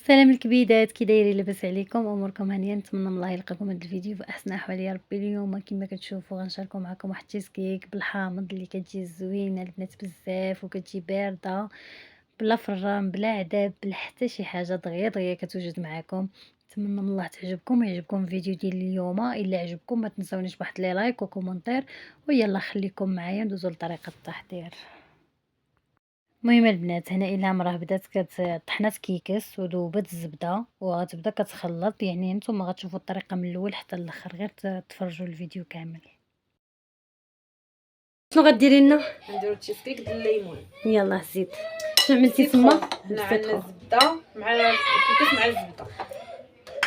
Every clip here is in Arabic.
سلام الكبيدات، كي دايرين؟ لاباس عليكم؟ اموركم هانيه؟ نتمنى من الله يلقاكم هذا الفيديو في احسن احوال يا ربي. اليوم كما كتشوفوا غنشاركوا معكم واحد التشيز بالحامض اللي كتجي زوينه البنات بزاف وكتجي بارده بلا فران بلا عذاب بلا حتى شي حاجه، دغيا دغيا كتوجد معكم. نتمنى من الله تعجبكم ويعجبكم الفيديو ديال اليوم. الا عجبكم ما تنسونيش بواحد لي لايك وكومونتير، ويلا خليكم معايا ندوزو لطريقه التحضير. المهم البنات، هنا إلهام راه بدات طحنات كيكس وذوبت الزبده وغتبدا كتخلط، يعني نتوما غتشوفوا الطريقه من الاول حتى الاخر، غير تفرجوا الفيديو كامل. شنو غديري لنا؟ نديرو تشيز ديال الليمون. يلا زيد. شنو عملتي تما؟ هنا عندنا الزبده مع الكيكس مع الزبده.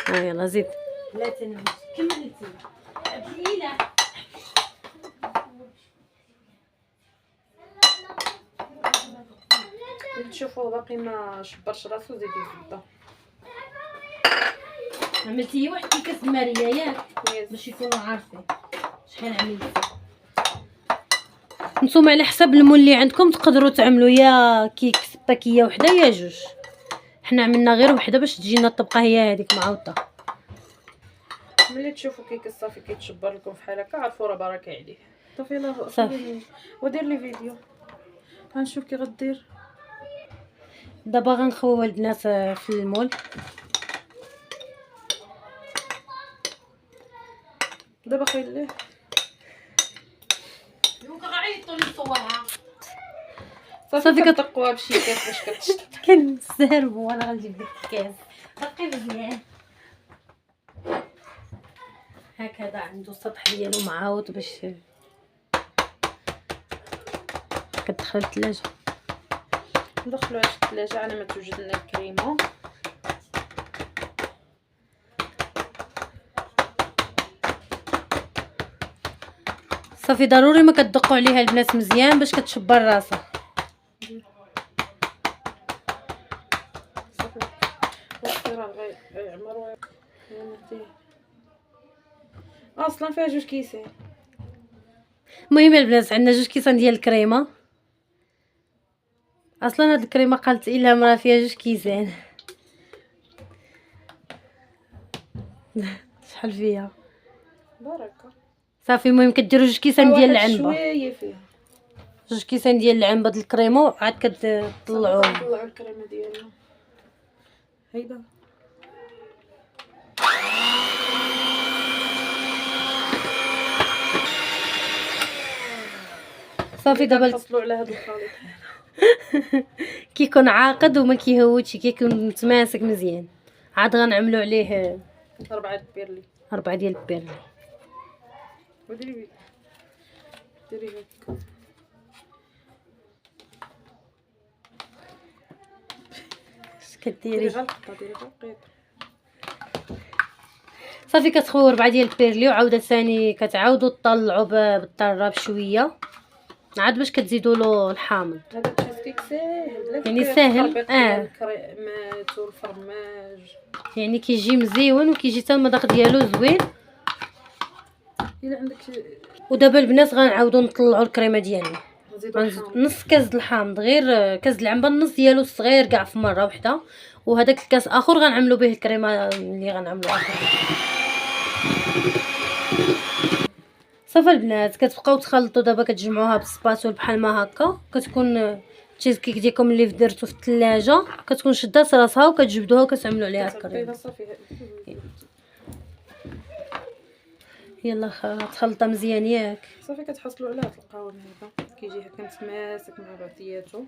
يلا زيد. لا تنمشي كملي تما تشوفوا باقي ما شبرش راسو، زيدي الزبده. عملتي واحد كيكه ماريه ياك باش يكونوا عارفين شحال عملتي. نتوما على حسب المول اللي عندكم تقدروا تعملوا يا كيكس باكيه وحده يا جوج، حنا عملنا غير وحده باش تجينا الطبقه هي هذيك معوضه. ملي تشوفوا كيكس صافي كيتشبر لكم فحال هكا عرفوا راه بركه عليه. صافي يلاه صافي ودير لي فيديو غنشوف كي غدير. دابا غنخويو البنات في المول. دابا خليه غيعيطوا لي صورها. صافي كتدقوها بشي كاس باش كتشد. كنسربوا وانا غنجيب لك الكاس دقي مزيان هكذا. عنده السطح ديالو معاود باش كتدخل الثلاجه. ندخلوها في الثلاجه على ما توجد لنا الكريمه. صافي ضروري ما كتدقوا عليها البنات مزيان باش كتشبر راسها. صافي وقتي راه غيعمر اصلا فيها جوج كيسان. المهم البنات عندنا جوج كيسان ديال الكريمه. اصلا هاد الكريمه قالت الهام راه فيها جوج كيسان. شحال فيها بركه. صافي المهم كديروا جوج كيسان ديال العنبه، شويه فيها جوج كيسان ديال العنبه د الكريمه، عاد كتطلعوا الكريمه ديالنا هيدا. صافي دابا نفصلوا على هذا الخليط. كيكون عاقد وما كيهودش، كيكون متماسك مزيان. عاد غنعملوا عليه 4 بيرلي، 4 ديال البيرلي. وديري هكا اش كديري؟ ديري غلقيط. صافي كتخويو 4 ديال البيرلي وعاوده ثاني كتعاودوا تطلعوا بالطره بشويه عاد باش كتزيدوا له الحامض. هذا التشيز ساهل يعني ساهل الكريمات والفرماج، يعني كيجي مزيون وكيجي حتى المذاق ديالو زوين. الا عندك ودابا البنات غنعاودوا نطلعوا الكريمه ديالنا. نزيدوا نص كاس د الحامض، غير كاس العنبه النص ديالو الصغير كاع في مره واحده، وهذاك الكاس اخر غنعملوا به الكريمه اللي غنعملوا اخر. صافي البنات كتبقاو تخلطوا. دابا كتجمعوها بالسباتول بحال ما هكا. كتكون تشيز كيك ديالكم اللي درتو في الثلاجه كتكون شدات راسها وكتجبدوها وكتعملوا عليها الكريمه. يلا تخلطها مزيان ياك. صافي كتحصلوا عليها في القوام هذا كيجي هكا متماسك مع بعضياتو.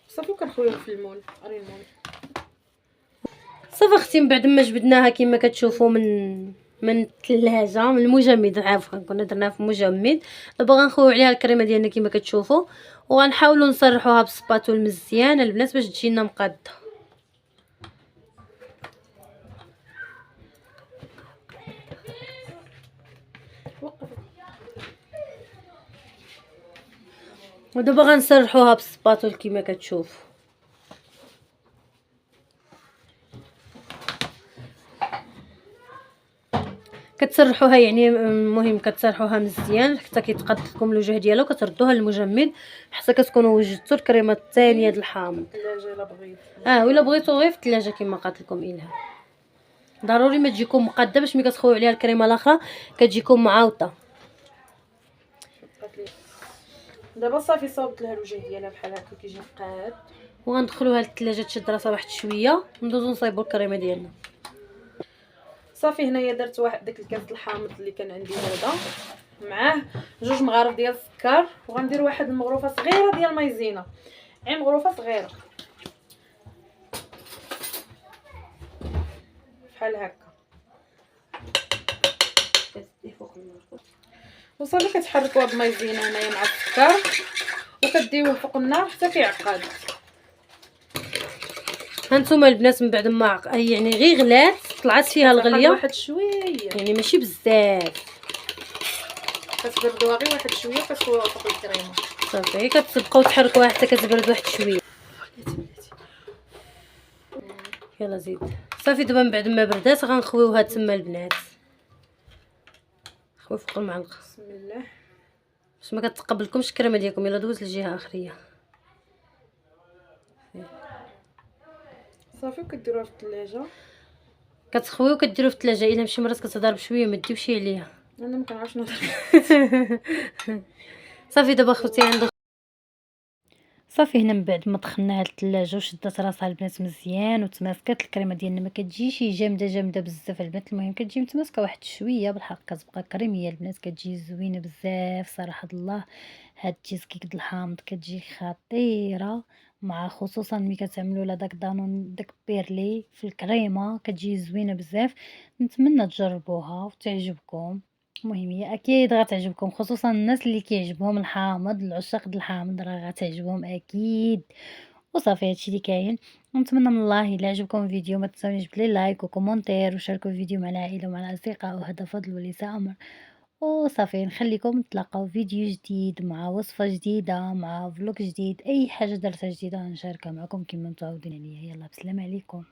صافي كنخويوه في المول. اري المول. صافي اختي من بعد ما جبدناها كما كتشوفوا من الثلاجه من المجمد، عفوا كنا درناها في مجمد. دابا غنخويو عليها الكريمه ديالنا كما كتشوفوا وغنحاولوا نسرحوها بسباتول مزيان البنات باش تجينا مقاده. ودابا غنسرحوها بالسباتول كما كتشوفوا. كتسرحوها يعني المهم كتسرحوها مزيان حتى كيتقاد لكم الوجه ديالها، وكتردوها للمجمد حتى كتكونوا وجدتوا الكريمه الثانيه د الحامض. الثلاجه الا بغيت. ولا بغيتو غير في الثلاجه كما قالت لكم إلهام. ضروري ما تجيكم مقاده باش ملي كتخويو عليها الكريمه الاخرى كتجيكم معاوطه. دابا صافي صاوبت لها الوجه ديالها بحال هكا كيجي مقاد، وغندخلوها للثلاجه تشد راسها واحد شويه، ندوزو نصايبوا الكريمه ديالنا. صافي هنايا درت واحد داك الكاس الحامض اللي كان عندي هذا، معاه 2 مغارف ديال السكر، وغندير واحد المغروفه صغيره ديال مايزينا، عين مغروفه صغيره بحال هكا. وصافي كتحركوا هاد المايزينا هنايا مع السكر وكديوه فوق النار حتى كيعقد. هانتوما البنات من بعد ما يعني غير غلات طلعت فيها الغليه واحد شويه، يعني ماشي بزاف، كتبردوها غير واحد شويه كتخويوها فوق الكريمه. صافي كتبقاو تحركوها حتى كتبرد واحد شويه. يلا زيد. صافي دابا من بعد ما بردات غنخويوها تما البنات، خوي فوق المعلقه بسم الله باش ما كتقبلكمش الكريمه ديالكم. يلا دوز لجهه اخريه. صافي وكديروها في الثلاجه. كتخويو وكديروا في الثلاجه. الا شي مرات كتهضر بشويه ما ديوش عليها. انا ما كنعرفش نهضر. صافي دابا خوتي عندك. صافي هنا من بعد ما دخلناها للثلاجه وشدات راسها البنات مزيان وتماسكات الكريمه ديالنا، ما كتجيش جامده بزاف البنات، المهم كتجي متماسكه واحد شويه بالحق، كتبقى كريميه البنات، كتجي زوينه بزاف صراحه الله. هاد التشيز كيك د الحامض كتجي خطيره، مع خصوصا ملي كتعملوا لها داك دانون داك بيرلي في الكريمه كتجي زوينه بزاف. نتمنى تجربوها وتعجبكم. المهم هي اكيد غتعجبكم، خصوصا الناس اللي كيعجبهم الحامض، العشاق د الحامض راه غتعجبهم اكيد. وصافي هادشي اللي كاين. نتمنى من الله الا عجبكم الفيديو ما تنساونيش بلي لايك وكومونتير وشاركوا الفيديو مع العائله ومع الاصدقاء، وهذا فضل وليس امر. وصافي نخليكم نتلاقاو فيديو جديد مع وصفه جديده مع فلوق جديد، اي حاجه درتها جديده نشاركها معكم كما متعودين عليا. يلا بسلام عليكم.